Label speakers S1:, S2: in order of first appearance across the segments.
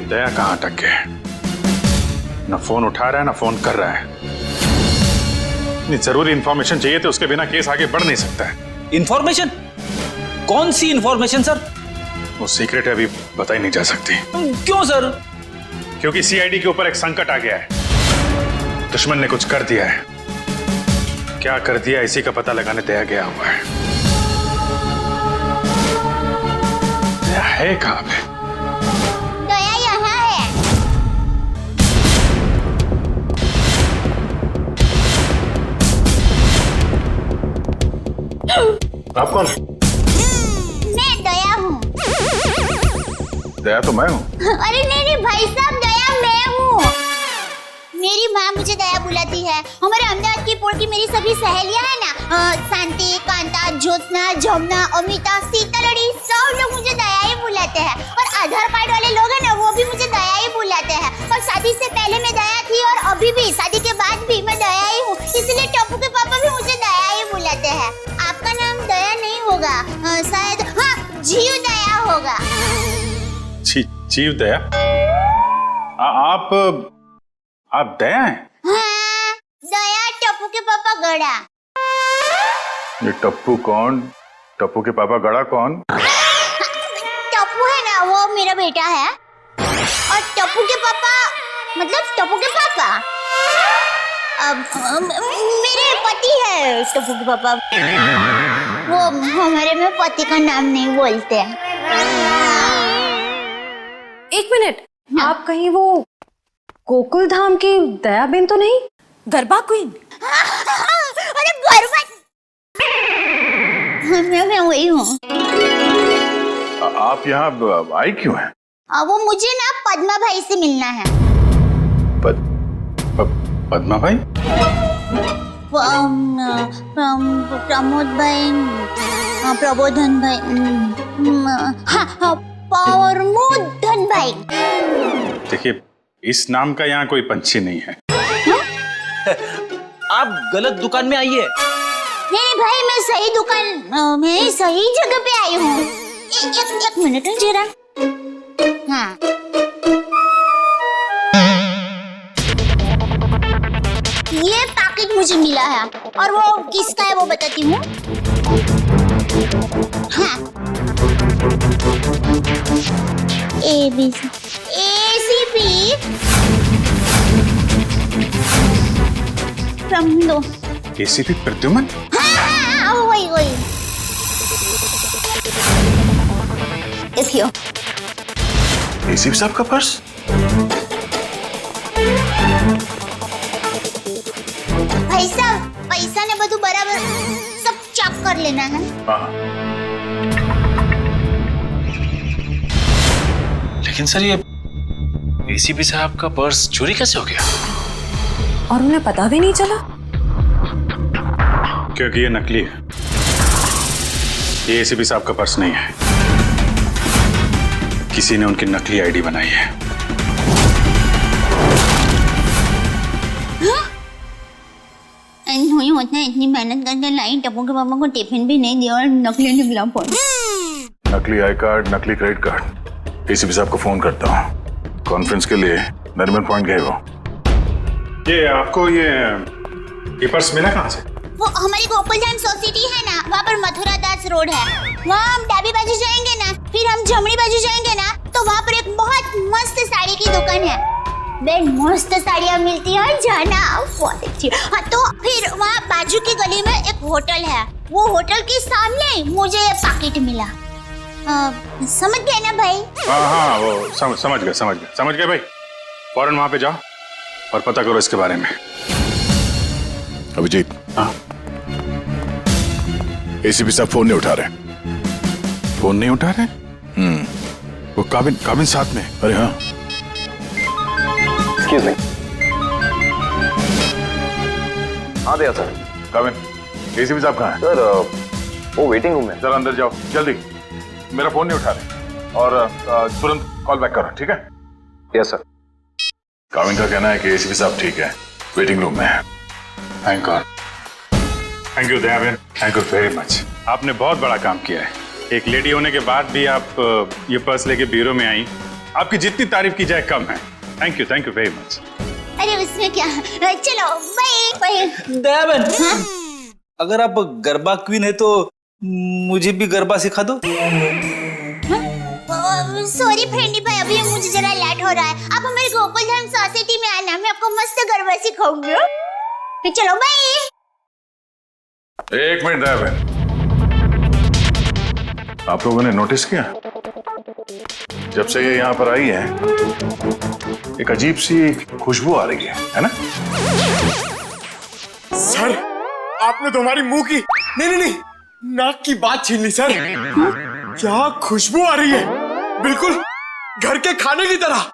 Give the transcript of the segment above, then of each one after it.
S1: दया कहाँ अटक गया? ना फोन उठा रहा है ना फोन कर रहा है। इतनी जरूरी इंफॉर्मेशन चाहिए तो उसके बिना केस आगे बढ़ नहीं सकता है।
S2: इंफॉर्मेशन? कौन सी इंफॉर्मेशन सर?
S1: वो सीक्रेट है, अभी बताई नहीं जा सकती।
S2: क्यों सर?
S1: क्योंकि सीआईडी के ऊपर एक संकट आ गया है। दुश्मन ने कुछ कर दिया है। क्या कर दिया इसी का पता लगाने दया गया हुआ है। दया है कहाँ पे?
S3: दया यहाँ है।
S1: आप कौन?
S3: मैं दया हूँ।
S1: दया तो मैं हूँ।
S3: अरे नहीं भाई साहब, दया मैं हूँ। मेरी माँ मुझे दया बुलाती है। हमारे अहमदाबाद की पोर की मेरी सभी सहेलियां हैं ना, शांति, कांता, ज्योत्सना, जमुना, अमिता, सीतालड़ी, सब लोग मुझे दया ही बुलाते हैं। और आधार कार्ड वाले लोग हैं ना, वो भी मुझे दया ही बुलाते हैं। और शादी से पहले मैं दया थी और अभी भी, शादी के बाद भी मैं दया ही हूँ। इसलिए टप्पू के पापा भी मुझे दया ही बुलाते हैं। आपका नाम दया नहीं होगा, शायद हाँ जीव दया होगा।
S1: जीव दया? आप दया हैं?
S3: हाँ, दया टप्पू के पापा गड़ा।
S1: ये टप्पू कौन? टप्पू के पापा गड़ा कौन?
S3: टप्पू है ना, वो मेरा बेटा है। और टप्पू के पापा मतलब टप्पू के पापा मेरे पति है। टप्पू के पापा वो हमारे में पति का नाम नहीं बोलते हैं।
S4: एक मिनट, आप कहीं वो गोकुल धाम की दयाबेन तो नहीं? गरबा क्वीन?
S3: अरे गरबा मैं वही हूँ।
S1: आप यहाँ आई क्यों हैं?
S3: वो मुझे ना पद्मा भाई से मिलना है।
S1: पद्मा भाई?
S3: प्रमोद भाई, प्रबोधन भाई, हाँ प्रमोदन भाई।
S1: देखिए, इस नाम का यहाँ कोई पंछी नहीं है।
S2: आप गलत दुकान में आई है।
S3: नहीं भाई, मैं सही दुकान, मैं सही जगह पे आई हूँ। एक मिनट जरा। हाँ, ये पैकेट मुझे मिला है और वो किसका है वो बताती हूँ। हाँ, ACP प्रमोद।
S1: ACP प्रद्युमन?
S3: हाँ, वही। देखियो।
S1: ACP साहब का पर्स?
S3: भाई साहब, पैसा ने બધું बराबर सब चेक कर लेना है।
S5: लेकिन सर, ये ACP साहब का पर्स चोरी कैसे हो गया?
S4: और उन्हें पता भी नहीं चला?
S1: क्योंकि ये नकली है। ये ACP साहब का पर्स नहीं है। किसी ने उनकी नकली आईडी बनाई है।
S3: नहीं होता है, इतनी मेहनत करके लाई, टप्पू के पापा को टिफिन भी नहीं दिया और नकली निकला फोन।
S1: नकली आई कार्ड, नकली क्रेडिट कार्ड। ACP साहब को फोन करता हूँ। कॉन्फ्रेंस के लिए नरीमन पॉइंट गए वो। ये आपको ये पर्स मिला कहाँ से?
S3: वो हमारी गोकुल धाम सोसाइटी है ना, वहाँ पर मथुरा दास रोड है। वहाँ हम डाबी बाजू जाएंगे ना, फिर हम जमनी बाजू जाएंगे ना, तो वहाँ पर एक बहुत मस्त साड़ी की दुकान है। बेन मस्त साड़ियाँ मिलती है, जाना बहुत अच्छी। हाँ, तो फिर वहाँ बाजू की गली में एक होटल है। वो होटल के सामने मुझे ये पैकेट मिला। समझ गए ना भाई?
S1: हाँ, वो समझ गए भाई। फौरन वहाँ पे जाओ और पता करो इसके बारे में।
S6: अभिजीत।
S1: हाँ?
S6: ACP साहब फोन नहीं उठा रहे।
S1: फोन नहीं उठा रहे?
S6: वो काबिन साथ में। अरे हाँ।
S5: Excuse me. हाँ दया सर।
S1: काबिन। ACP साहब कहाँ है?
S5: सर वो वेटिंग रूम में।
S1: जरा अंदर जाओ जल्दी। मेरा फोन नहीं उठा रहे और तुरंत कॉल बैक करो, ठीक है?
S5: Yes sir.
S1: काबिन का कहना है कि ACP साहब ठीक है, वेटिंग रूम में है। Thank God. Thank you Daya Ben, thank you very much. आपने बहुत बड़ा काम किया है। एक लेडी होने के बाद भी आप ये पर्स लेके ब्यूरो में आई, आपकी जितनी तारीफ की जाए कम है। Thank you very much.
S3: अरे उसमें क्या, चलो बाय बाय।
S2: दया बहन, अगर आप गरबा क्वीन है तो मुझे भी गरबा सिखा दो।
S3: सॉरी फ्रेंडी भाई, अभी मुझे जरा लेट हो रहा है। आप हमारे गोकुलधाम सोसाइटी में आना, मैं आपको मस्त गरबा सिखाऊंगी। तो चलो बाय।
S1: एक मिनट दया बहन, आप लोगों ने नोटिस किया जब से ये यहाँ पर आई है एक अजीब सी खुशबू आ रही है ना?
S7: सर आपने तो हमारी मुंह की नहीं नाक की बात छीन ली सर। क्या खुशबू आ रही है, बिल्कुल घर के खाने की तरह।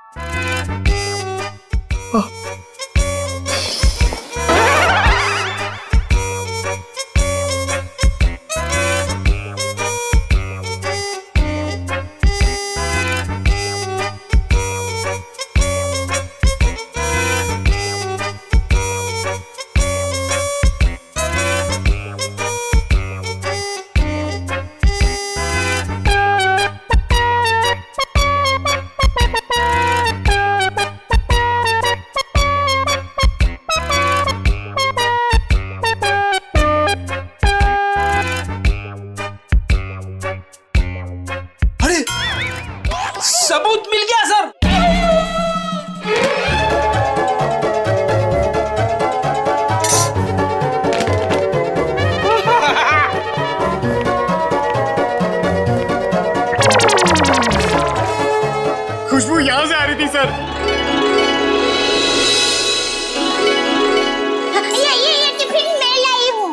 S2: सबूत मिल गया सर।
S7: खुशबू यहां से आ रही थी सर।
S3: ये टिफिन मैं लाई हूँ।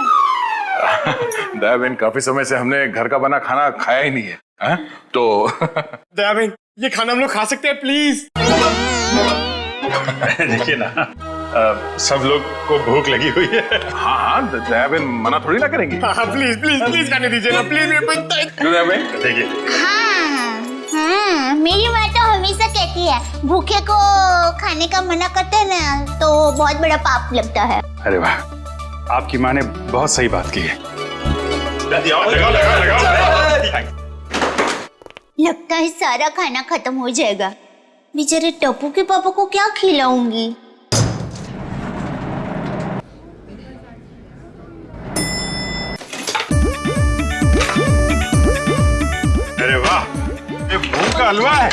S1: दया बहन, काफी समय से हमने घर का बना खाना खाया ही नहीं है, हाँ? तो
S7: दया बहन, ये खाना हम लोग खा सकते हैं प्लीज?
S1: देखिए ना, सब लोग को भूख लगी हुई है। हाँ, दया बहन मना थोड़ी ना करेंगी।
S7: हाँ प्लीज प्लीज प्लीज खाने दीजिए ना प्लीज।
S1: दया बहन देखिए,
S3: हाँ, मेरी माँ तो हमेशा कहती है भूखे को खाने का मना करते हैं ना तो बहुत बड़ा पाप लगता है।
S1: अरे वाह, आपकी माँ ने बहुत सही बात की है।
S3: लगता है सारा खाना खत्म हो जाएगा। बेचारे टप्पू के पापा को क्या खिलाऊंगी?
S1: अरे वाह, ये भूख का हलवा है।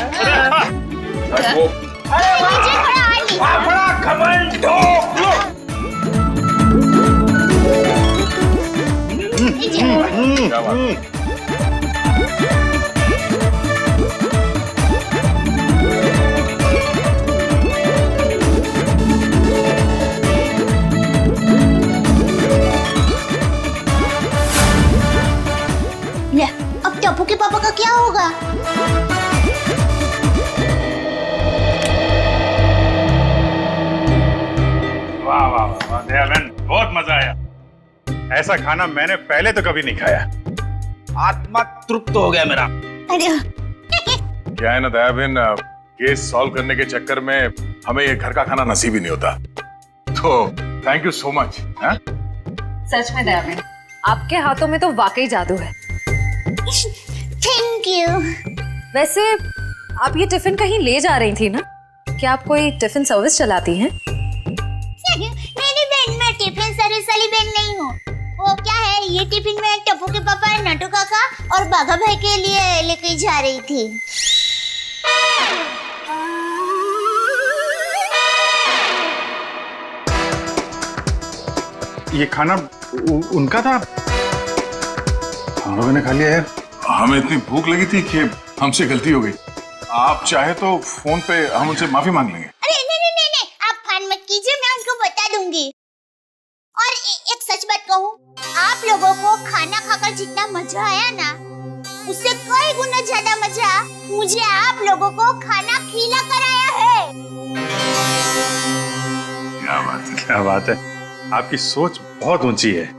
S1: क्या बात?
S3: ले, अब टप्पू के पापा का क्या होगा?
S1: वाह वाह वाह दया बहन, बहुत मजा आया। ऐसा खाना मैंने पहले तो कभी नहीं खाया।
S2: आत्मा तृप्त हो गया मेरा।
S3: अरे
S1: क्या है ना दया बहन, केस सॉल्व करने के चक्कर में हमें ये घर का खाना नसीब ही नहीं होता। तो थैंक यू सो मच।
S4: सच में दया बहन, आपके हाथों में तो वाकई जादू है।
S3: Thank you.
S4: वैसे आप ये टिफिन कहीं ले जा रही थी ना? क्या आप कोई टिफिन सर्विस चलाती हैं?
S3: मेरी बहन, मैं टिफिन सर्विस वाली बहन नहीं हूँ। वो क्या है, ये टिफिन में टप्पू के पापा, नटू काका और बाघा भाई के लिए लेके जा रही थी।
S1: ये खाना उनका था, हम लोगों ने खा लिया है। हमें इतनी भूख लगी थी कि हमसे गलती हो गई। आप चाहे तो फोन पे हम उनसे माफी मांग लेंगे।
S3: अरे नहीं, आप फान मत कीजिए, मैं उनको बता दूंगी। और एक सच बात कहूँ, आप लोगों को खाना खाकर जितना मजा आया ना, उससे कई गुना ज्यादा मजा मुझे आप लोगों को खाना खिला कर आया है।
S1: क्या बात है, क्या बात है। आपकी सोच बहुत ऊंची है।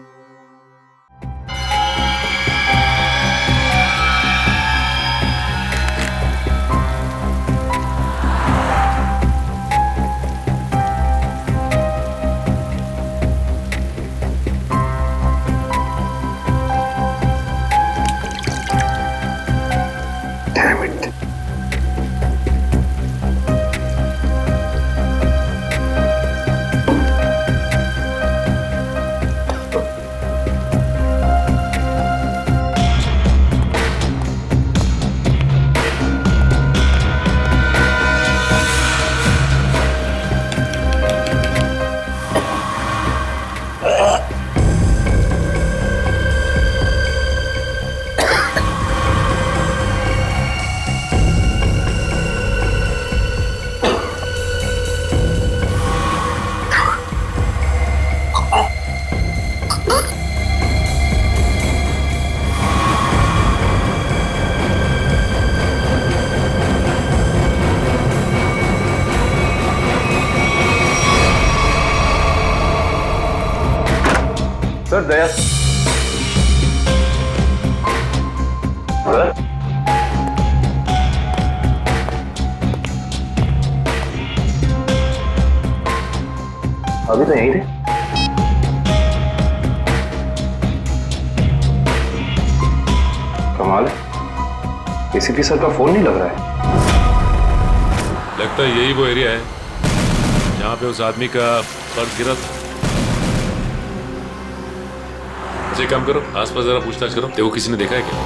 S8: सर दया सर अभी तो यहीं थे। कमाल है, एसीपी सर का फोन नहीं लग रहा है।
S9: लगता है यही वो एरिया है जहाँ पे उस आदमी का पर्स गिरा था। अच्छा एक काम करो, आसपास जरा पूछताछ करो, देखो किसी ने देखा है क्या।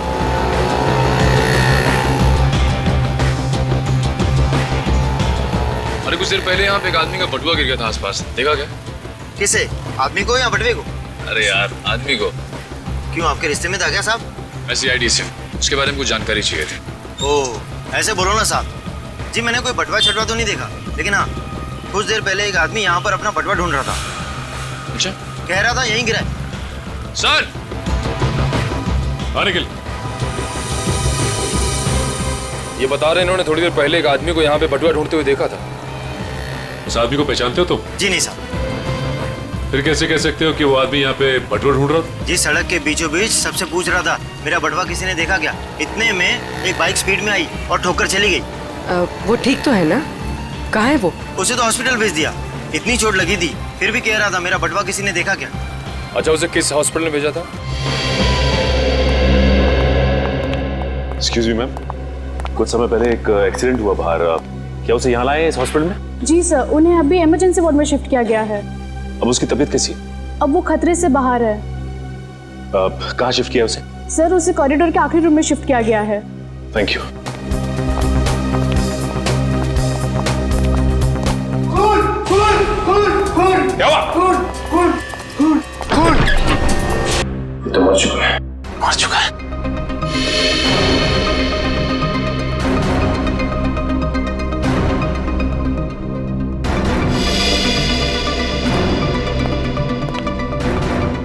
S9: अरे कुछ देर पहले यहाँ पे एक आदमी का बटुआ गिर गया था आसपास, देखा क्या?
S10: किसे? आदमी को या बटवे को?
S9: अरे यार आदमी को।
S10: क्यों, आपके रिश्ते में था क्या साहब?
S9: मैं CID से, उसके बारे में कुछ जानकारी चाहिए थी।
S10: ओह ऐसे बोलो ना साहब जी, मैंने कोई बटवा छटवा तो नहीं देखा, लेकिन हाँ कुछ देर पहले एक आदमी यहाँ पर अपना बटवा ढूंढ रहा था।
S9: अच्छा,
S10: कह रहा था यहीं गिरा है।
S9: सर निकल। ये बता रहे इन्होंने थोड़ी देर पहले एक आदमी को यहाँ पे बटुआ ढूंढते हुए देखा था। उस आदमी को पहचानते हो तुम?
S10: जी नहीं साहब।
S9: फिर कैसे कह सकते हो कि वो आदमी यहाँ पे बटुआ ढूंढ रहा था?
S10: जी सड़क के बीचों बीच सबसे पूछ रहा था मेरा बटवा किसी ने देखा क्या। इतने में एक बाइक स्पीड में आई और ठोकर चली गई।
S11: वो ठीक तो है ना? कहाँ है वो?
S10: उसे तो हॉस्पिटल भेज दिया, इतनी चोट लगी थी फिर भी कह रहा था मेरा बटवा किसी ने देखा क्या।
S9: अच्छा उसे किस हॉस्पिटल में भेजा था? एक्सक्यूज मी मैम, कुछ समय पहले एक एक्सीडेंट हुआ बाहर, क्या उसे यहाँ लाए इस हॉस्पिटल में?
S4: जी सर, उन्हें अभी इमरजेंसी वार्ड में शिफ्ट किया गया है।
S9: अब उसकी तबीयत कैसी है?
S4: अब वो खतरे से बाहर है।
S9: कहाँ शिफ्ट किया उसे?
S4: सर उसे कॉरिडोर के आखिरी रूम में शिफ्ट किया गया है।
S9: Thank you. क्या हुआ?
S8: ये तो मर चुका है।
S9: मर चुका है।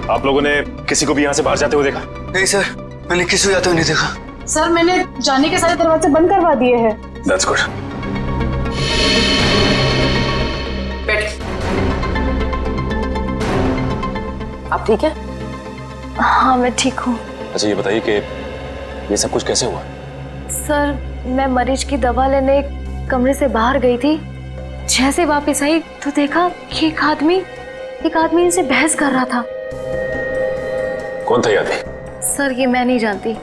S9: आप लोगों ने किसी को भी यहाँ से बाहर जाते हुए देखा?
S10: नहीं सर, मैंने किसी को जाते हुए नहीं देखा।
S4: सर मैंने जाने के सारे दरवाजे बंद करवा दिए हैं।
S9: That's good.
S11: आप ठीक है?
S4: हाँ मैं ठीक हूँ।
S9: अच्छा ये बताइए कि ये सब कुछ कैसे हुआ?
S4: सर मैं मरीज की दवा लेने कमरे से बाहर गई थी, जैसे वापस आई तो देखा कि एक आदमी इनसे बहस कर रहा था।
S9: कौन था ये आदमी?
S4: सर ये मैं नहीं जानती,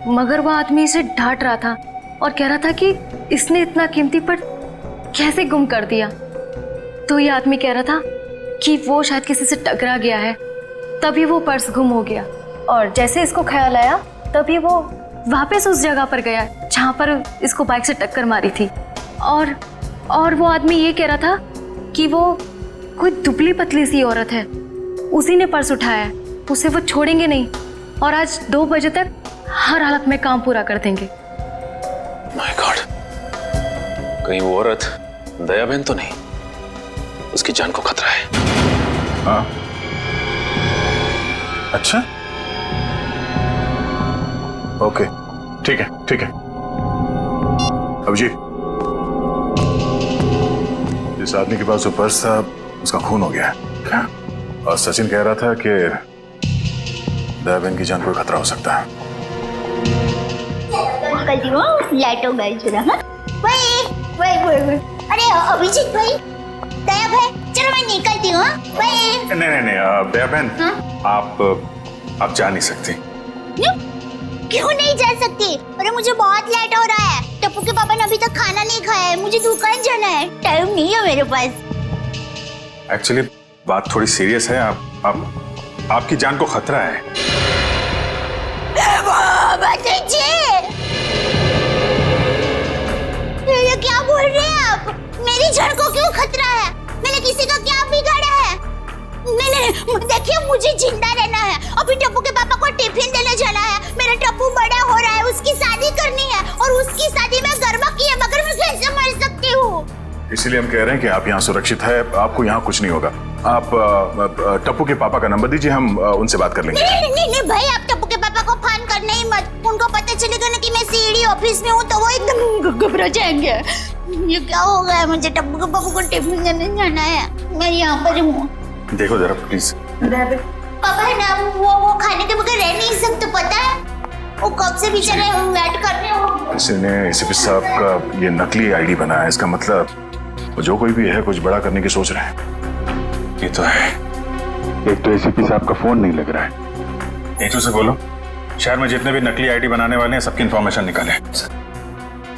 S4: मगर वो आदमी इसे डांट रहा था और कह रहा था कि इसने इतना कीमती पर्स कैसे गुम कर दिया। तो ये आदमी कह रहा था कि वो शायद किसी से टकरा गया है, तभी वो पर्स गुम हो गया। और जैसे इसको ख्याल आया तभी वो वापस उस जगह पर गया जहाँ पर इसको बाइक से टक्कर मारी थी। और वो आदमी ये कह रहा था कि वो कोई दुबली पतली सी औरत है, उसी ने पर्स उठाया है, उसे वो छोड़ेंगे नहीं और आज 2 बजे तक हर हालत में काम पूरा कर देंगे।
S9: माय गॉड, कहीं वो औरत दया बहन तो नहीं? उसकी जान को खतरा है।
S1: हाँ अच्छा, ओके ठीक है। अभिजीत, जिस आदमी के पास वो पर्स था उसका खून हो गया है क्या? और सचिन कह रहा था कि दया बहन की जान को खतरा हो सकता है।
S3: निकलती हूँ, लाइटों गई जरा। वही। अरे अभिजीत भाई, दया भाई, चलो मैं निकलती हूँ।
S1: नहीं दया बहन, आप जा नहीं सकती।
S3: क्यों नहीं जा सकती? अरे मुझे बहुत लेट हो रहा है, टप्पू के पापा ने अभी तक खाना नहीं खाया है, मुझे दुकान जाना है, टाइम नहीं है मेरे पास।
S1: एक्चुअली बात थोड़ी सीरियस है, आपकी जान को खतरा है।
S3: ये क्या बोल रहे हैं आप? मेरी जान को क्यों खतरा है? मैंने किसी का क्या बिगाड़ा है? नहीं, देखिए मुझे जिंदा रहना है। अभी टप्पू के पापा को टिफिन देने जाना है। मेरा टप्पू बड़ा हो रहा है, उसकी शादी करनी है और उसकी शादी में गरबा की है, मगर मैं कैसे मर सकती हूँ?
S1: इसीलिए हम कह रहे हैं कि आप यहाँ सुरक्षित है, आपको यहाँ कुछ नहीं होगा। आप टप्पू के पापा का नंबर दीजिए, हम उनसे बात कर लेंगे।
S3: नहीं भाई, आप टप्पू के पापा को फोन करने ही मत। उनको पता चलेगा ना कि मैं सीडी ऑफिस में हूँ तो वो एकदम घबरा जाएंगे। ये क्या हो गया? मुझे टप्पू के पापा को टिफिन देने जाना है, मैं यहाँ पर हूँ।
S1: देखो जरा प्लीज।
S3: कब है ना वो खाने के बगैर रह नहीं सकते, पता है? वो कब से बेचारे वेट कर रहे हो।
S1: इसने एसीपी साहब का ये नकली आईडी बनाया है, इसका मतलब वो जो कोई भी है कुछ बड़ा करने की सोच रहे हैं।
S6: ये तो है। एक तो एसीपी साहब का फोन नहीं लग रहा है।
S1: एक से बोलो, शहर में जितने भी नकली आईडी बनाने वाले हैं सबकी इंफॉर्मेशन निकाले।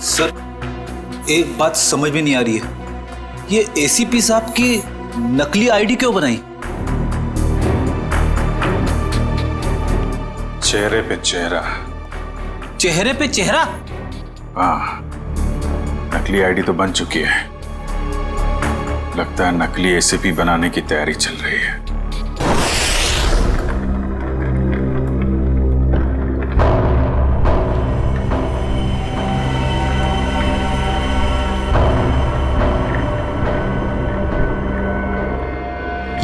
S2: सर एक बात समझ में नहीं आ रही है, ये एसीपी साहब की नकली आईडी क्यों बनाई?
S1: चेहरे पे चेहरा।
S2: चेहरे पे चेहरा?
S1: हाँ, नकली आईडी तो बन चुकी है, लगता है नकली एसीपी बनाने की तैयारी चल रही है।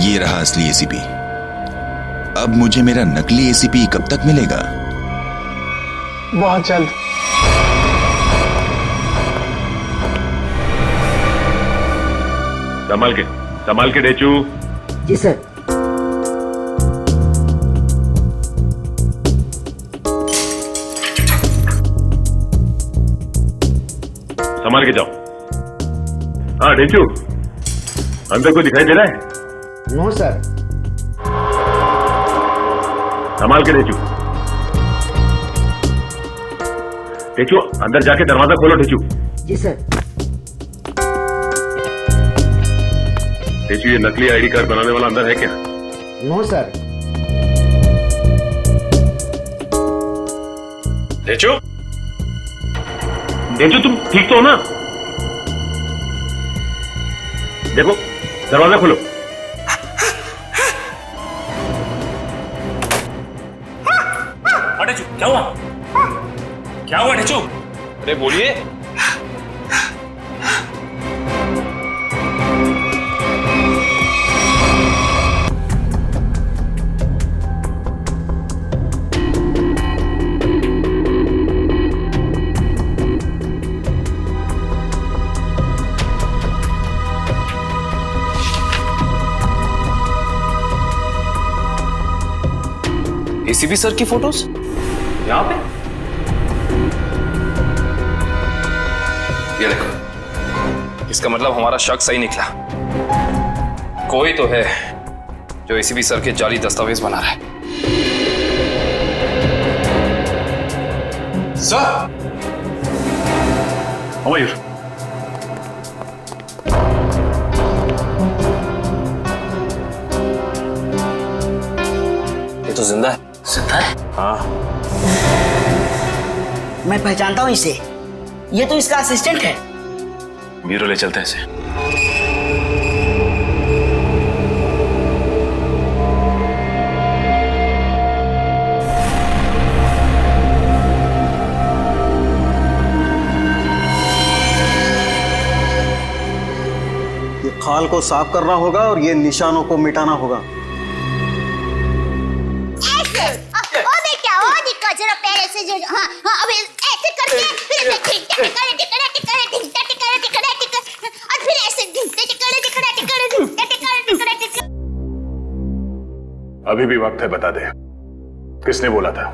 S12: ये रहा असली एसीपी। अब मुझे मेरा नकली एसीपी कब तक मिलेगा?
S7: बहुत जल्द।
S8: संभाल के डेचू।
S11: जी सर।
S8: संभाल के जाओ। हाँ डेचू, अंदर को दिखाई दे रहा है?
S11: No sir.
S8: संभाल के डेचू। डेचू अंदर जाके दरवाजा खोलो डेचू।
S11: जी सर।
S8: डेचू ये नकली आईडी कार्ड बनाने वाला अंदर है क्या?
S11: No sir.
S8: डेचू, डेचू तुम ठीक तो हो ना? देखो दरवाजा खोलो।
S5: क्या हुआ? क्या हुआ डेचू? अरे बोलिए। एसीपी सर की फोटोज यहाँ पे? ये देखो, इसका मतलब हमारा शक सही निकला। कोई तो है जो एसीपी सर के जाली दस्तावेज बना रहा है। सर,
S1: मयूर,
S5: ये तो जिंदा है।
S10: जिंदा है?
S5: हाँ,
S11: मैं पहचानता हूँ इसे, ये तो इसका असिस्टेंट है।
S5: ब्यूरो ले चलते हैं इसे।
S2: ये खाल को साफ करना होगा और ये निशानों को मिटाना होगा।
S3: ओ बेटा, ओ देखो जरा पैर ऐसे जो, हाँ हाँ, अब ऐसे करके फिर ऐसे टिकड़ा टिकड़ा टिकड़ा टिकड़ा टिकड़ा टिकड़ा टिकड़ा टिकड़ा, और फिर ऐसे टिकड़ा टिकड़ा टिकड़ा टिकड़ा टिकड़ा टिकड़ा टिकड़ा।
S1: अभी भी वक्त है, बता दे किसने बोला था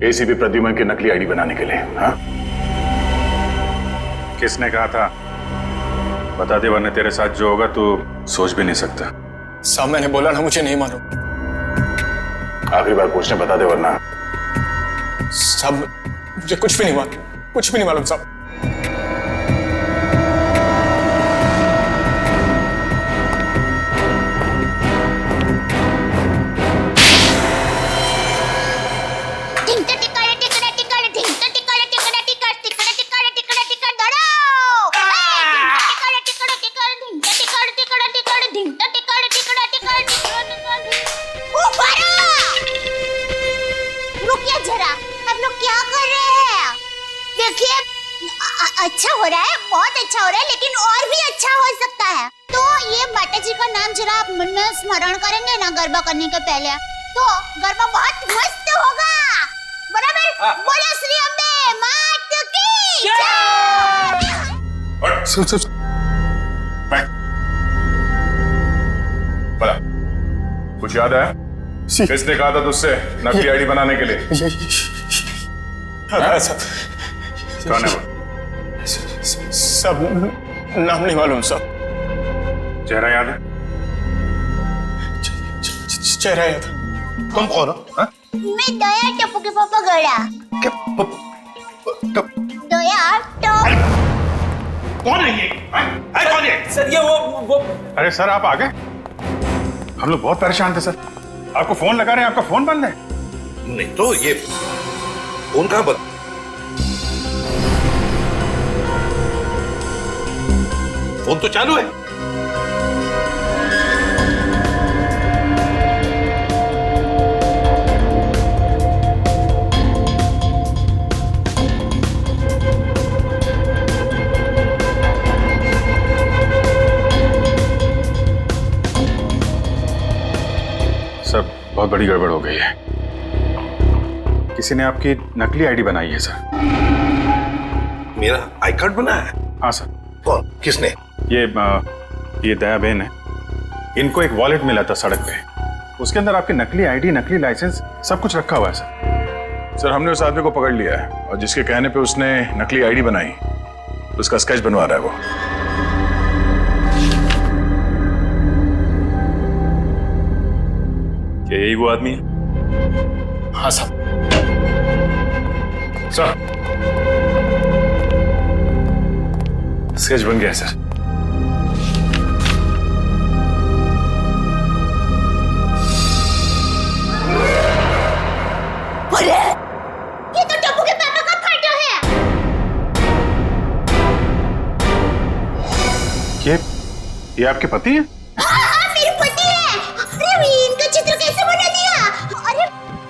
S1: एसीपी प्रद्युमन की नकली आईडी बनाने के लिए? हाँ, किसने कहा था? बता दे, वरना तेरे साथ जो होगा तू सोच भी नहीं सकता।
S7: साहब मैंने बोला ना, मुझे नहीं मालूम।
S1: आखिरी बार पूछने, बता दे वरना।
S7: साहब मुझे कुछ भी नहीं मालूम, कुछ भी नहीं मालूम साहब।
S3: टिकड़ा टिकड़ा टिकड़ा टिकड़ा टिकड़ा टिकड़ा टिकड़ा टिकड़ा टिकड़ा टिकड़ा टिकड़ा टिकड़ा दौड़ो। टिकड़ा टिकड़ा टिकड़ा टिकड़ा टिकड़ा टिकड़ा टिकड़ा टिकड़ा टिकड़ा टिकड़ा टिकड़ा। ओ बारा, रुकिए जरा, आप लोग क्या कर रहे हैं? देखिए, अच्छा हो रहा है, बहुत अच्छा हो रहा है, लेकिन और भी अच्छा हो सकता है। तो ये माता जी का नाम जरा आप मन में स्मरण करेंगे ना गरबा करने के पहले, तो गरबा बहुत मस्त होगा। बराबर? बोलो श्री अम्बे मात की जय।
S1: सुन बैठ। बोला, कुछ याद आया? किसने कहा था तुझसे नकली आईडी बनाने के लिए? कौन है वो?
S7: सब नाम नहीं मालूम साहब।
S1: चेहरा याद है?
S7: चेहरा याद है। तुम कौन हो?
S3: मैं दया टप्पू के पापा गड़ा। दया टप।
S1: कौन है ये? कौन है?
S2: सर ये वो
S1: अरे सर आप आ गए? हम लोग बहुत परेशान थे सर। आपको फोन लगा रहे हैं, आपका फोन बंद है।
S8: नहीं तो ये फोन कहां बंद? फोन तो चालू है।
S1: सर बहुत बड़ी गड़बड़ हो गई है। किसी ने आपकी नकली आईडी बनाई है सर।
S8: मेरा आई कार्ड बना है?
S1: हाँ सर।
S8: कौन? किसने?
S1: ये दया बहन है। इनको एक वॉलेट मिला था सड़क पे, उसके अंदर आपकी नकली आईडी, नकली लाइसेंस सब कुछ रखा हुआ है सर। हमने उस आदमी को पकड़ लिया है और जिसके कहने पे उसने नकली आईडी बनाई उसका स्केच बनवा रहा है वो। क्या यही वो आदमी है?
S8: हाँ साहब।
S1: सर स्केच बन गया सर।
S3: अरे ये तो टप्पू के पापा का फोटो है।
S1: ये आपके पति हैं?
S3: हाँ, मेरे पति है। अरे इनका चित्र कैसे बना दिया? अरे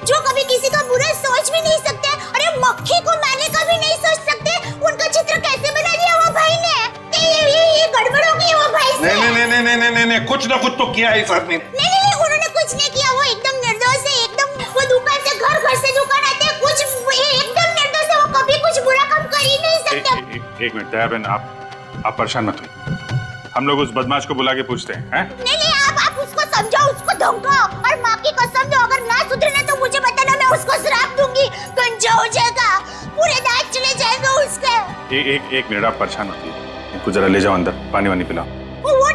S3: जो कभी किसी का बुरा सोच भी नहीं सकते, अरे मक्खी को मारने का भी नहीं सोच सकते, उनका चित्र कैसे बना दिया वो भाई ने? ये गड़बड़ हो गई वो भाई से।
S8: नहीं, कुछ ना कुछ तो किया है इस आदमी ने।
S3: नहीं, उन्होंने कुछ नहीं किया। वो एकदम निर्दोष है, एकदम। वो दुकान से घर से दुकान आते हैं, कुछ एकदम निर्दोष है। वो कभी कुछ बुरा काम कर ही नहीं सकते।
S1: एक मिनट दया बहन, आप परेशान मत होइए। हम लोग उस बदमाश को बुला के पूछते हैं।
S3: नहीं, आप उसको समझाओ, उसको धमकाओ और माँ की कसम दो, अगर ना सुधरे ना तो मुझे बताना, मैं उसको श्राप दूंगी। गंजा हो जाएगा, पूरे दांत चले जाएगा उसके।
S1: एक मिनट आप परेशान मत होइए। इनको जरा ले जाओ अंदर, पानी वानी पिलाओ।
S3: वो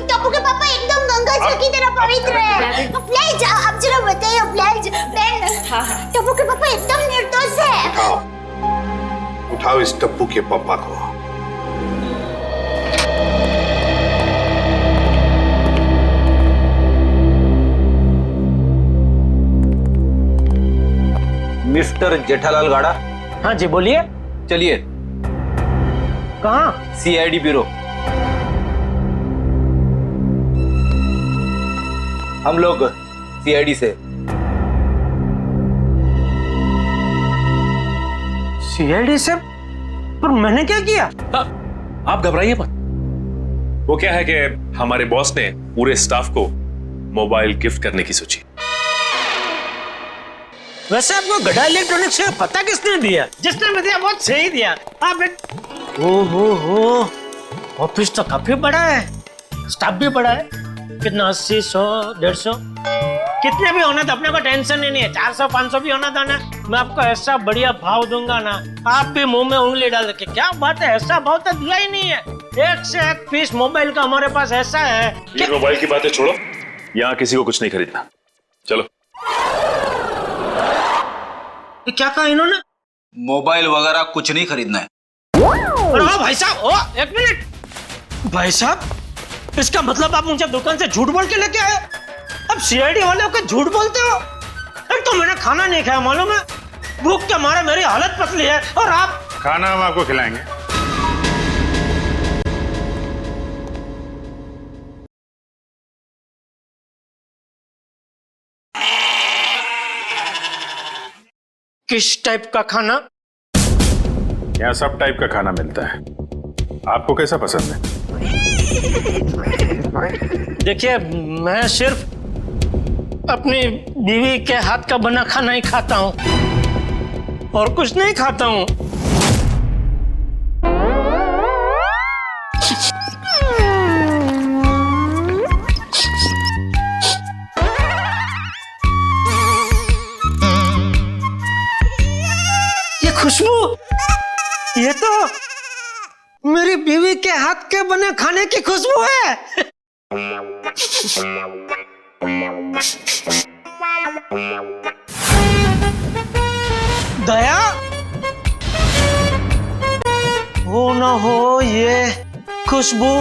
S3: टप्पू के पापा एकदम गंगा जी की तरह पवित्र है। ले जाओ, आप जरा बताइए बहन। टप्पू के पापा एकदम निर्दोष है।
S8: उठाओ इस टप्पू के पापा को।
S2: मिस्टर जेठालाल गाड़ा।
S11: हाँ जी बोलिए।
S2: चलिए।
S11: कहाँ?
S2: CID bureau. हम लोग सीआईडी से।
S11: सीआईडी से? पर मैंने क्या किया?
S9: आप घबराइए मत। वो क्या है कि हमारे बॉस ने पूरे स्टाफ को मोबाइल गिफ्ट करने की सोची।
S11: वैसे आपको गड़ा इलेक्ट्रॉनिक्स का पता किसने दिया? जिसने भी दिया बहुत सही दिया। आप ओहो, ऑफिस तो काफी बड़ा है, स्टाफ भी बड़ा है। कितना 80, 100, 150 कितने भी होना तो अपने को टेंशन ही नहीं है। 400, 500 भी होना था ना, मैं आपको ऐसा बढ़िया भाव दूंगा ना, आप भी मुंह में उंगली डाल के। क्या बात है, ऐसा भाव तो दिया ही नहीं है। एक से एक पीस मोबाइल का हमारे पास ऐसा है।
S9: ये मोबाइल की बातें छोड़ो, यहाँ किसी को कुछ नहीं खरीदना। चलो।
S11: क्या कहा इन्होंने?
S2: मोबाइल वगैरह कुछ नहीं खरीदना है।
S11: अरे भाई साहब, एक मिनट भाई साहब, इसका मतलब आप मुझे दुकान से झूठ बोल के लेके आए? अब सीआईडी वाले होकर झूठ बोलते हो? एक तो मैंने खाना नहीं खाया, मालूम है, भूख के मारे मेरी हालत पतली है, और आप।
S1: खाना हम आपको खिलाएंगे।
S11: किस टाइप का खाना?
S1: यहाँ सब टाइप का खाना मिलता है, आपको कैसा पसंद है?
S11: देखिए, मैं सिर्फ अपनी बीवी के हाथ का बना खाना ही खाता हूँ और कुछ नहीं खाता हूँ। खुशबू, ये तो मेरी बीवी के हाथ के बने खाने की खुशबू है। दया, हो ना हो ये खुशबू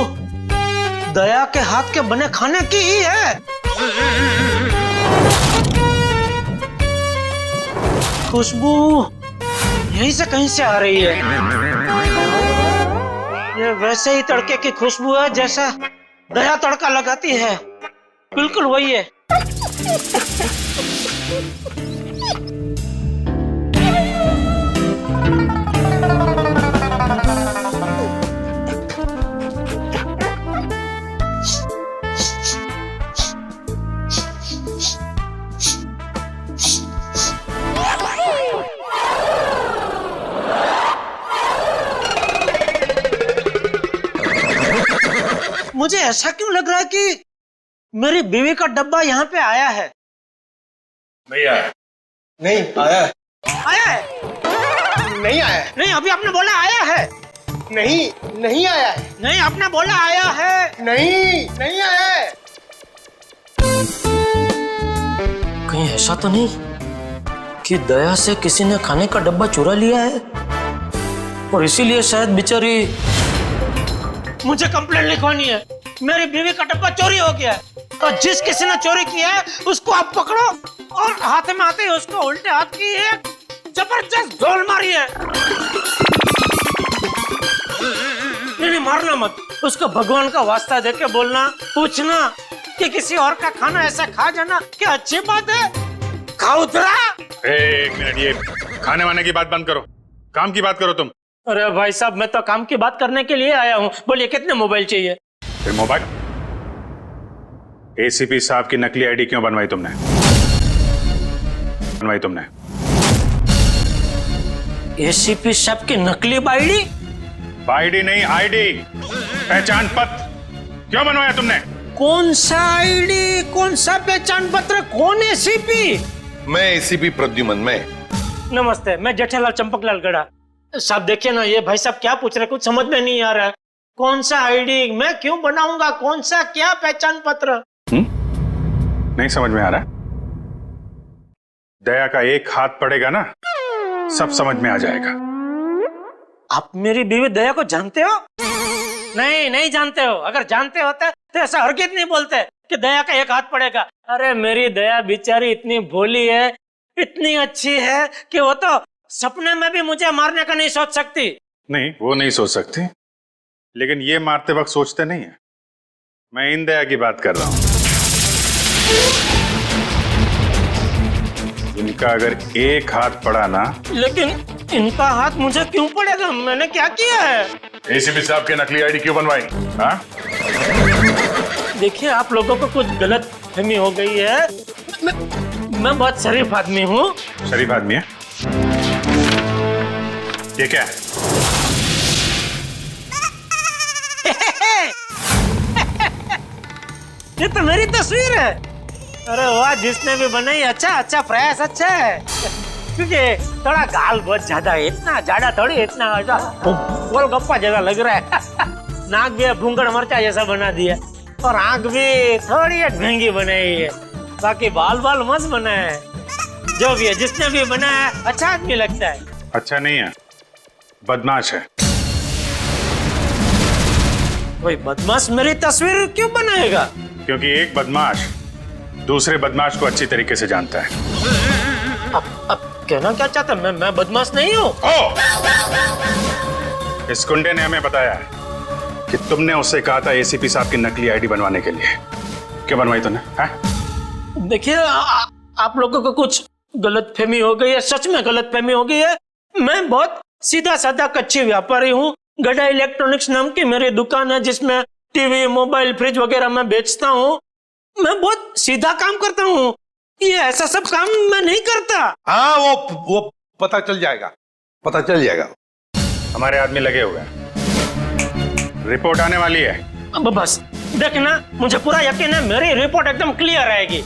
S11: दया के हाथ के बने खाने की ही है। खुशबू यहीं से कहीं से आ रही है। ये वैसे ही तड़के की खुशबू है जैसा दया तड़का लगाती है, बिल्कुल वही है। मुझे ऐसा क्यों लग रहा है कि मेरी बीवी का डब्बा यहाँ पे आया है?
S1: नहीं आया।
S7: नहीं आया है।
S11: आया है?
S7: नहीं आया है।
S11: नहीं, अभी आपने बोला आया है।
S7: नहीं, नहीं आया है।
S11: नहीं, आपने बोला आया है।
S7: नहीं, नहीं आया है।
S11: कहीं ऐसा तो नहीं कि दया से किसी ने खाने का डब्बा चुरा लिया है और इसीलिए शायद बेचारी मुझे कंप्लेंट लिखवानी है। मेरी बीवी का डब्बा चोरी हो गया है और जिस किसी ने चोरी किया है उसको आप पकड़ो और हाथ में आते ही उसको उल्टे हाथ की एक जबरदस्त ढोल मारी है। नहीं, मारना मत, उसको भगवान का वास्ता देके बोलना, पूछना कि किसी और का खाना ऐसा खा जाना क्या अच्छी बात है? खाउतरा।
S1: एक मिनट, ये खाने वाने की बात बंद करो, काम की बात करो तुम।
S11: अरे भाई साहब, मैं तो काम की बात करने के लिए आया हूँ। बोलिए कितने मोबाइल चाहिए?
S1: मोबाइल? एसीपी साहब की नकली आईडी क्यों बनवाई तुमने?
S11: एसीपी साहब की नकली आईडी?
S1: आईडी नहीं, आईडी, पहचान पत्र क्यों बनवाया तुमने?
S11: कौन सा आईडी, कौन सा पहचान पत्र, कौन एसीपी?
S13: मैं एसीपी प्रद्युमन। मैं
S11: नमस्ते, मैं जेठालाल चंपकलाल गड़ा। साहब देखिए ना, ये भाई साहब क्या पूछ रहे, कुछ समझ में नहीं आ रहा है। कौन सा आईडी मैं क्यों बनाऊंगा, कौन सा क्या पहचान पत्र?
S1: नहीं समझ में आ रहा? दया का एक हाथ पड़ेगा ना, सब समझ में आ जाएगा।
S11: आप मेरी बीवी दया को जानते हो? नहीं, नहीं जानते हो। अगर जानते होते तो ऐसा हरगिज़ नहीं बोलते कि दया का एक हाथ पड़ेगा। अरे मेरी दया बेचारी इतनी भोली है, इतनी अच्छी है कि वो तो सपने में भी मुझे मारने का नहीं सोच सकती। नहीं,
S1: वो नहीं सोच सकती, लेकिन ये मारते वक्त सोचते नहीं है। मैं इन दया की बात कर रहा हूं। इनका अगर एक हाथ पड़ा ना।
S11: लेकिन इनका हाथ मुझे क्यों पड़ेगा? मैंने क्या किया है?
S1: एसीपी साहब की नकली आईडी क्यों बनवाई? हाँ?
S11: देखिए, आप लोगों को कुछ गलत फहमी हो गई है। मैं बहुत शरीफ आदमी हूँ।
S1: शरीफ आदमी है? ये क्या है?
S11: ये तो मेरी तस्वीर है। अरे वाह, जिसने भी बनाई अच्छा प्रयास अच्छा है। क्योंकि थोड़ा गाल बहुत ज्यादा है, इतना ज्यादा थोड़ी, इतना गोलगप्पा जैसा लग रहा है। नाक भी भूंगड़ मरचा जैसा बना दिया और आंख भी थोड़ी एक महंगी बनाई है। बाकी बाल मस्त बना है। जो भी है, जिसने भी बनाया अच्छा आदमी लगता है।
S1: अच्छा नहीं है, बदमाश है।
S11: कोई बदमाश मेरी तस्वीर क्यों बनाएगा?
S1: क्योंकि एक बदमाश दूसरे बदमाश को अच्छी तरीके से जानता है।
S11: अब कहना क्या चाहता? मैं बदमाश नहीं हूँ।
S1: इस गुंडे ने हमें बताया है कि तुमने उससे कहा था एसीपी साहब की नकली आईडी बनवाने के लिए। क्यों बनवाई तुमने?
S11: देखिए, आप लोगों को कुछ गलतफहमी हो गई है, सच में गलतफहमी हो गई है। मैं बहुत सीधा साधा कच्ची व्यापारी हूँ। गड़ा इलेक्ट्रॉनिक्स नाम की मेरी दुकान है जिसमें टीवी, मोबाइल, फ्रिज वगैरह मैं बेचता हूँ। मैं बहुत सीधा काम करता हूँ, ये ऐसा सब काम मैं नहीं करता।
S13: हाँ, वो पता चल जाएगा, पता चल जाएगा।
S1: हमारे आदमी लगे हुए हैं, रिपोर्ट आने वाली है।
S11: अब बस देखना, मुझे पूरा यकीन है मेरी रिपोर्ट एकदम क्लियर आएगी।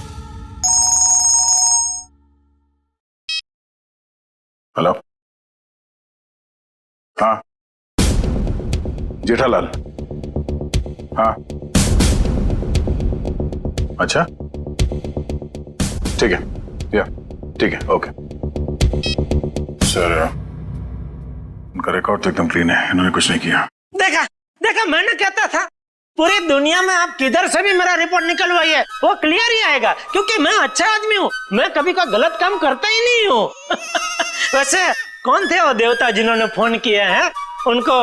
S1: हेलो, हाँ जेठालाल, हाँ अच्छा ठीक है, या ठीक है, ओके। सर उनका रिकॉर्ड तो एकदम क्लीन है, इन्होंने कुछ नहीं किया।
S11: देखा देखा, मैंने कहता था पूरी दुनिया में आप किधर से भी मेरा रिपोर्ट निकलवाइए वो क्लियर ही आएगा, क्योंकि मैं अच्छा आदमी हूँ, मैं कभी कोई गलत काम करता ही नहीं हूँ। वैसे कौन थे वो देवता जिन्होंने फोन किया है? उनको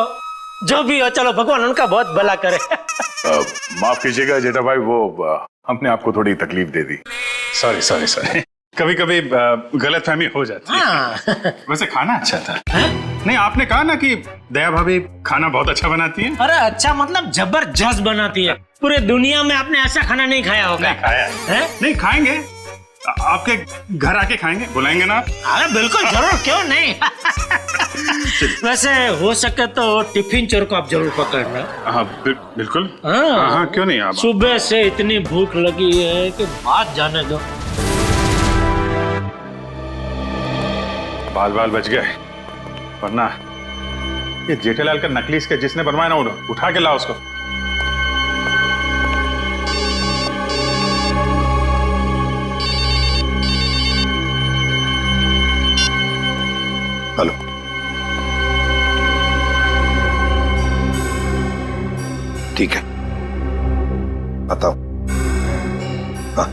S11: जो भी हो, चलो भगवान उनका बहुत भला करे।
S1: माफ कीजिएगा जेठा भाई, वो हमने आपको थोड़ी तकलीफ दे दी।
S14: सॉरी सॉरी सॉरी, कभी कभी गलतफहमी हो जाती है।
S11: हाँ।
S14: वैसे खाना अच्छा था। नहीं, आपने कहा ना कि दया भाभी खाना बहुत अच्छा बनाती है।
S11: अरे अच्छा मतलब जबरदस्त बनाती है, पूरे दुनिया में आपने ऐसा खाना नहीं खाया होगा।
S14: नहीं खाया है? नहीं खाएंगे, आपके घर आके खाएंगे, बुलाएंगे ना आप?
S11: अरे बिल्कुल जरूर, क्यों नहीं। वैसे हो सके तो टिफिन चोर को आप जरूर पकड़ना।
S14: हाँ बिल्कुल।
S11: हाँ
S14: हाँ क्यों नहीं, आप
S11: सुबह से इतनी भूख लगी है कि बात जाने दो।
S14: बाल बाल बच गए, वरना ये जेठालाल का नकली इसके जिसने बनवाया ना, उठा के लाओ उसको।
S1: हेलो, ठीक है, बताओ। हाँ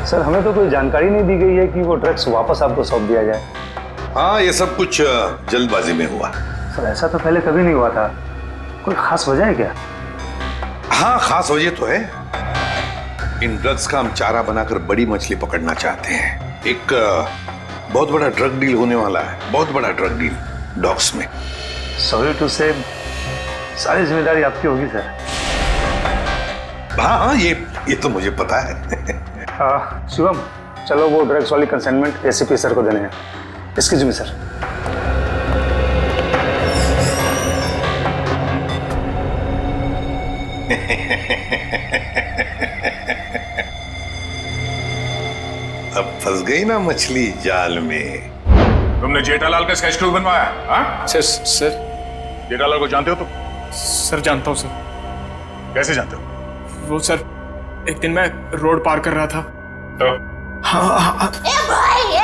S2: सर हमें तो कोई जानकारी नहीं दी गई है कि वो ड्रग्स वापस आपको सौंप दिया जाए।
S13: हाँ ये सब कुछ जल्दबाजी में हुआ।
S2: सर ऐसा तो पहले कभी नहीं हुआ था, कोई खास वजह है क्या?
S13: हाँ खास वजह तो है, इन ड्रग्स का हम चारा बनाकर बड़ी मछली पकड़ना चाहते हैं। एक बहुत बड़ा ड्रग डील होने वाला है, बहुत बड़ा ड्रग डील डॉग्स में।
S2: सॉरी टू से सारी जिम्मेदारी आपकी होगी सर।
S13: हाँ हाँ ये तो मुझे पता है।
S2: शिवम चलो वो ड्रग्स वाली कंसाइनमेंट एसीपी सर को देने हैं। Excuse me sir.
S13: अब फंस गई ना मछली जाल में।
S1: तुमने जेठालाल का स्केच क्यों बनवाया? हाँ
S14: सर
S1: जेठालाल को जानते हो तुम?
S7: सर जानता हूँ सर।
S1: कैसे जानते हो?
S7: वो सर एक दिन मैं रोड पार कर रहा था
S1: तो
S7: हाँ।
S3: ए भाई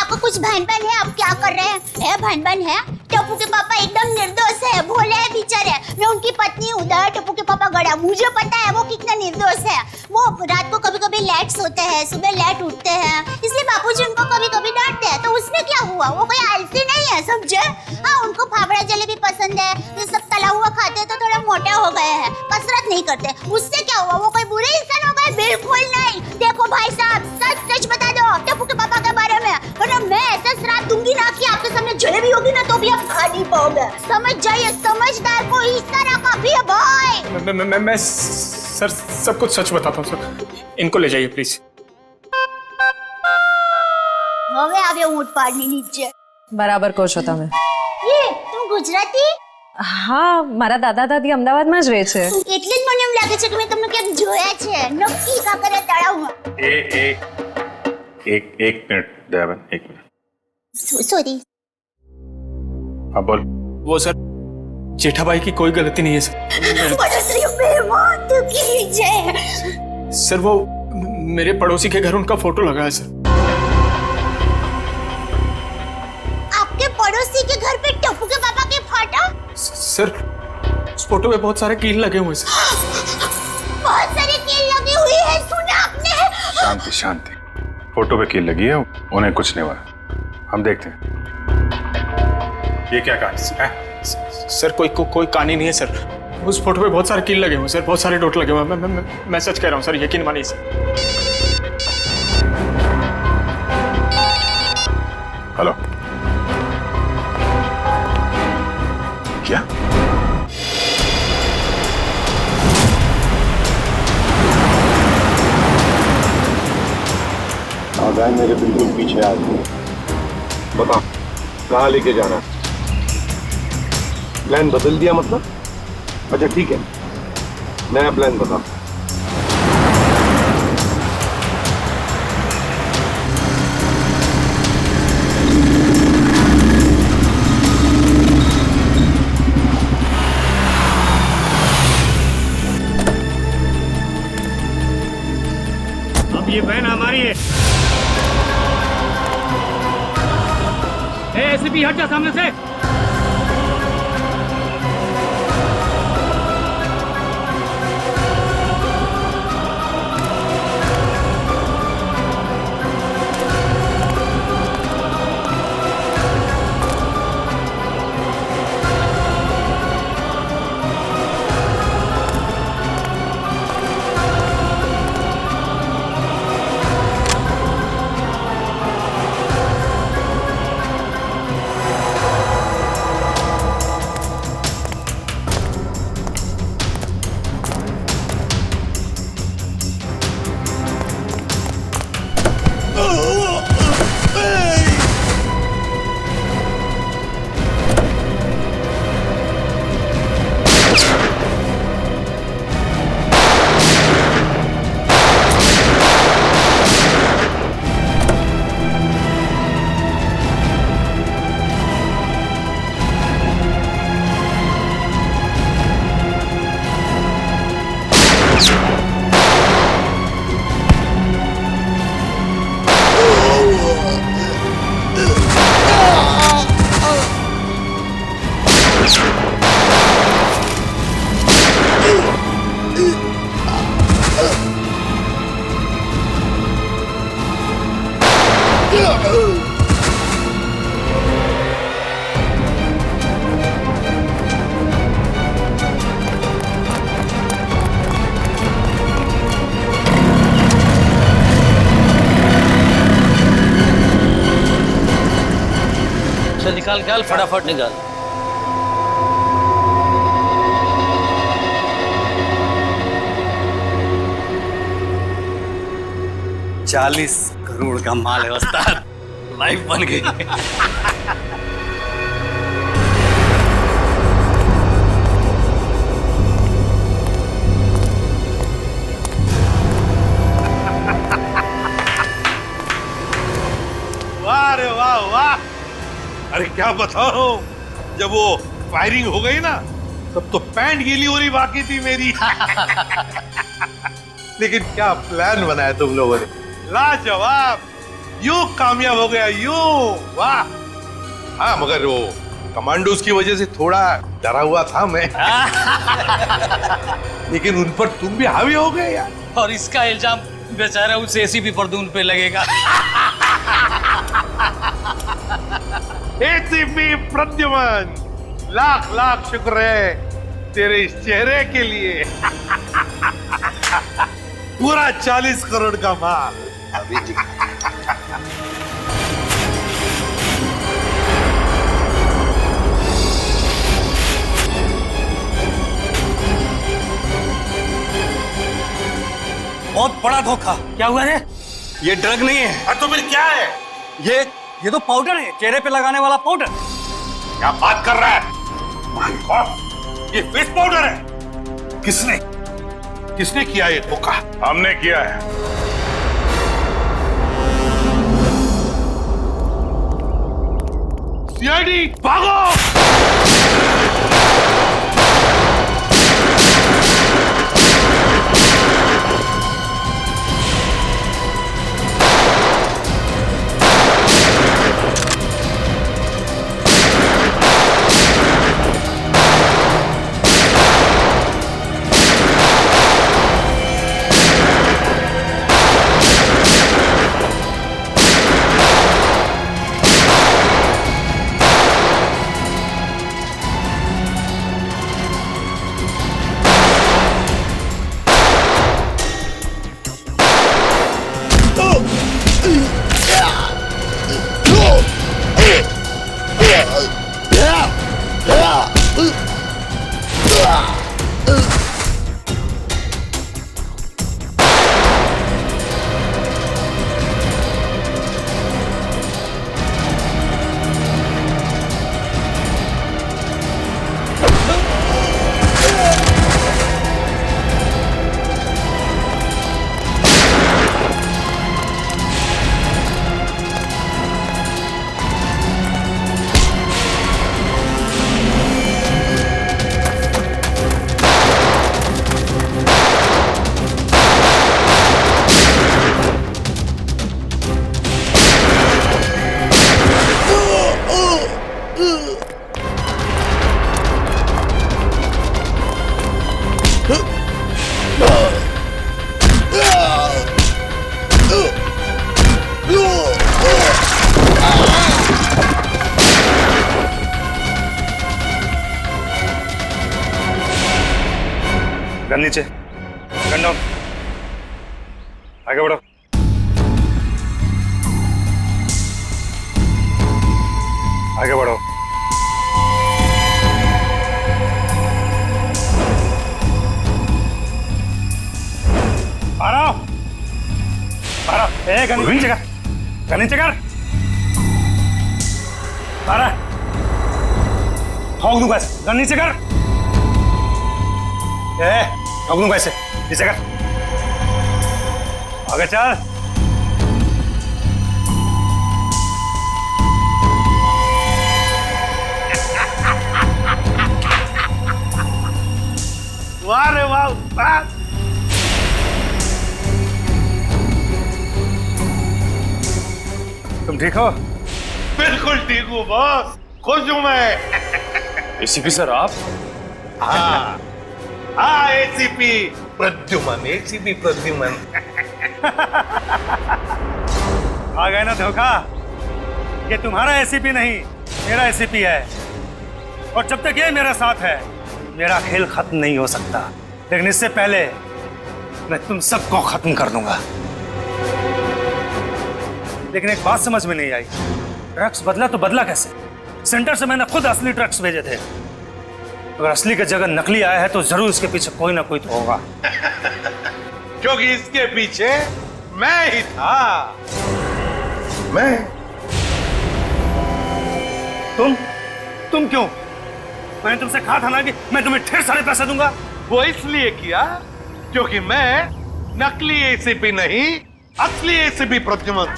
S3: आपको कुछ भान-भान है? आप क्या कर रहे हैं? भान-भान है? टप्पू के पापा एकदम निर्दोष है, भोले है बेचारे। मैं उनकी पत्नी हूँ, टप्पू के पापा गड़ा, मुझे पता है वो कितना निर्दोष है। वो रात को कभी-कभी लेट सोते हैं, सुबह लेट उठते हैं, इसलिए बापूजी उनको कभी-कभी डांटते हैं। तो उसमें क्या हुआ? वो कोई आलसी नहीं है, समझे? हाँ उनको फाफड़ा जलेबी पसंद है, ये सब तला हुआ खाते हैं तो थोड़ा मोटे हो गए हैं, कसरत नहीं करते। उससे क्या हुआ? वो कोई बुरे इंसान हो गए? बिल्कुल नहीं। देखो भाई साहब सच सच बता दो टप्पू के पापा के बारे में, वरना मैं ऐसा श्राप दूंगी ना कि आपके सामने जलेबी होगी ना तो भी आप खा नहीं पाओगे। समझ जाइए, समझदार को इस तरह का भी है भाई।
S7: मैं सर सब कुछ सच बताता हूँ सर, इनको ले जाइए प्लीज।
S3: હવે આવ્યો ઊંટ પાડની નીચે।
S15: બરાબર કહો છો તમે।
S3: ये तुम गुजराती?
S15: હા મારા દાદા દાદી અમદાવાદમાં જ રહે છે।
S3: એટલે જ મને એમ લાગે છે કે મેં તમને ક્યાંક જોયા છે। નક્કી કાંકરિયા તળાવમાં।
S14: एक मिनट दयाबेन, एक मिनट।
S3: सॉरी।
S14: हाँ बोल।
S7: वो सर जेठा भाई की कोई गलती नहीं है सर।
S3: पड़ोसियों पे मौत की जय।
S7: सर वो मेरे पड़ोसी के घर उनका फोटो लगा है सर।
S3: आपके पड़ोसी के घर पे टप्पू के पापा के फोटो?
S7: सर उस फोटो पे बहुत सारे कील लगे हुए सर।
S3: बहुत सारी कील लगी हुई है, सुना आपने?
S14: शांति शांति, फोटो पे कील लगी है, उन्हें कुछ नहीं हुआ, हम देखते हैं। ये क्या कहानी है?
S7: सर कोई कहानी नहीं है सर। उस फोटो पे बहुत सारे कील लगे हुए सर, बहुत सारे डॉट लगे हुए। मैं सच कह रहा हूँ सर, यकीन मानिए सर।
S1: हेलो, क्या?
S13: वैन मेरे बिल्कुल पीछे आ गई। बता कहाँ लेके जाना? प्लान बदल दिया मतलब? अच्छा ठीक है, नया प्लान बता।
S11: अब ये वैन हमारी है। एसीपी हट जा सामने से। निकाल निकाल फटाफट निकाल।
S10: $40 करोड़ का माल है उस्ताद, लाइफ बन गई।
S13: वाह रे वाह वाह। अरे क्या बताओ, जब वो फायरिंग हो गई ना तब तो पैंट गीली हो रही बाकी थी मेरी। लेकिन क्या प्लान बनाया तुम लोगों ने, लाजवाब। यूं कामयाब हो गया यूं, वाह। हाँ मगर वो कमांडोज की वजह से थोड़ा डरा हुआ था मैं। लेकिन उन पर तुम भी हावी हो गए यार।
S11: और इसका इल्जाम बेचारा उस एसीपी परदून पे लगेगा।
S13: एसीपी प्रद्युमन, लाख लाख शुक्र है तेरे इस चेहरे के लिए। पूरा 40 करोड़ का माल। अभी जी
S10: बहुत बड़ा धोखा।
S11: क्या हुआ रे?
S10: ये ड्रग नहीं है।
S13: तो फिर क्या है?
S10: ये तो पाउडर है, चेहरे पे लगाने वाला पाउडर।
S13: क्या बात कर रहा है? माय गॉड, ये फिश पाउडर है। किसने किया ये धोखा?
S1: हमने किया है।
S13: सीआईडी भागो।
S14: गन नीचे, गन डाउन, आगे बढ़ो। आगे बढ़ो। गन नीचे कर, गन नीचे कर। ठोक दूंगा ऐसे, गन नीचे कर। ठोक दूंगा ऐसे, नीचे कर। आगे चल। वाह रे वाह। तुम ठीक हो?
S13: बिल्कुल ठीक हूँ बॉस, खुश हूँ मैं।
S5: एसीपी सर आप?
S13: हाँ हाँ, एसीपी प्रद्युमन, एसीपी प्रद्युमन।
S14: आ गए ना धोखा। ये तुम्हारा एसीपी नहीं, मेरा एसीपी है, और जब तक ये मेरा साथ है मेरा खेल खत्म नहीं हो सकता। लेकिन इससे पहले मैं तुम सबको खत्म कर दूंगा। लेकिन एक बात समझ में नहीं आई, ड्रग्स बदला तो बदला कैसे? सेंटर से मैंने खुद असली ड्रग्स भेजे थे। अगर असली की जगह नकली आया है तो जरूर इसके पीछे कोई ना कोई तो होगा।
S13: क्योंकि इसके पीछे मैं ही था। मैं?
S14: तुम क्यों? मैंने तुमसे कहा था ना कि मैं तुम्हें ढेर सारे पैसे दूंगा।
S13: वो इसलिए किया क्योंकि मैं नकली एसीपी नहीं, असली एसीपी प्रद्युमन।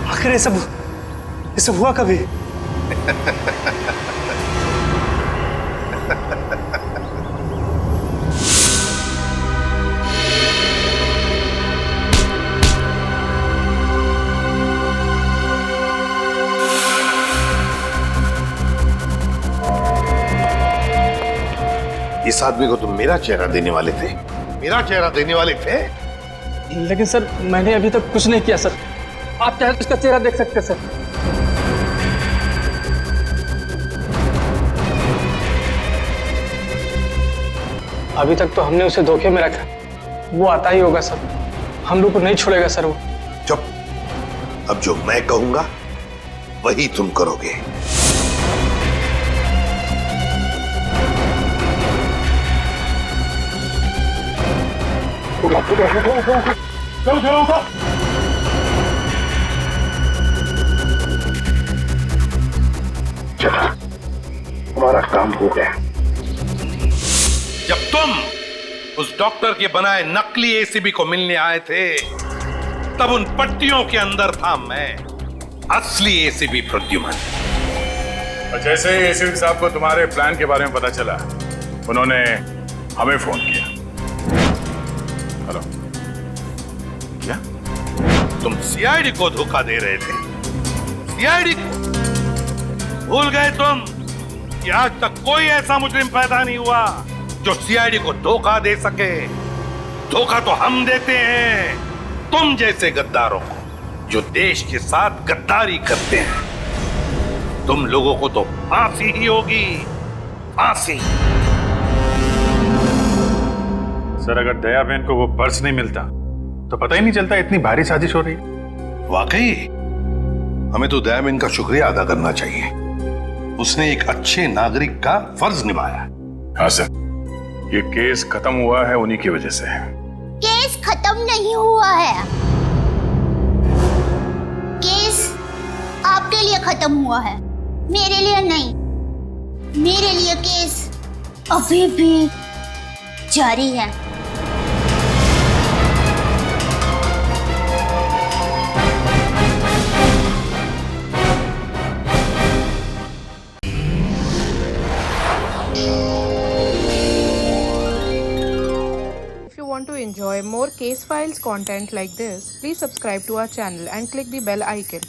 S14: आखिर ये सब हुआ कभी?
S13: इस आदमी को तुम मेरा चेहरा देने वाले थे, मेरा चेहरा देने वाले थे।
S16: लेकिन सर मैंने अभी तक कुछ नहीं किया सर। आप चाहे तो इसका चेहरा देख सकते सर। अभी तक तो हमने उसे धोखे में रखा, वो आता ही होगा सर। हम लोग को नहीं छोड़ेगा सर वो।
S13: चुप। अब जो मैं कहूंगा वही तुम करोगे। चला, हमारा काम हो गया। जब तुम उस डॉक्टर के बनाए नकली एसीबी को मिलने आए थे, तब उन पट्टियों के अंदर था मैं, असली एसीबी प्रद्युमन।
S1: और जैसे ही एसीपी साहब को तुम्हारे प्लान के बारे में पता चला, उन्होंने हमें फोन किया। हेलो, क्या
S13: तुम सीआईडी को धोखा दे रहे थे? सीआईडी को भूल गए तुम कि आज तक कोई ऐसा मुजरिम पैदा नहीं हुआ जो सीआईडी को धोखा दे सके। धोखा तो हम देते हैं तुम जैसे गद्दारों को, जो देश के साथ गद्दारी करते हैं। तुम लोगों को तो फांसी ही होगी, फांसी।
S14: सर, अगर दया बहन को वो पर्स नहीं मिलता तो पता ही नहीं चलता इतनी भारी साजिश हो रही है।
S13: वाकई हमें तो दया बहन का शुक्रिया अदा करना चाहिए। उसने एक अच्छे नागरिक का फर्ज निभाया।
S1: हाँ सर, ये केस खत्म हुआ है उन्हीं की वजह से।
S3: केस खत्म नहीं हुआ है, केस आपके लिए खत्म हुआ है, मेरे लिए नहीं। मेरे लिए केस अभी भी जारी है।
S17: Want to enjoy more case files content like this, please subscribe to our channel and click the bell icon.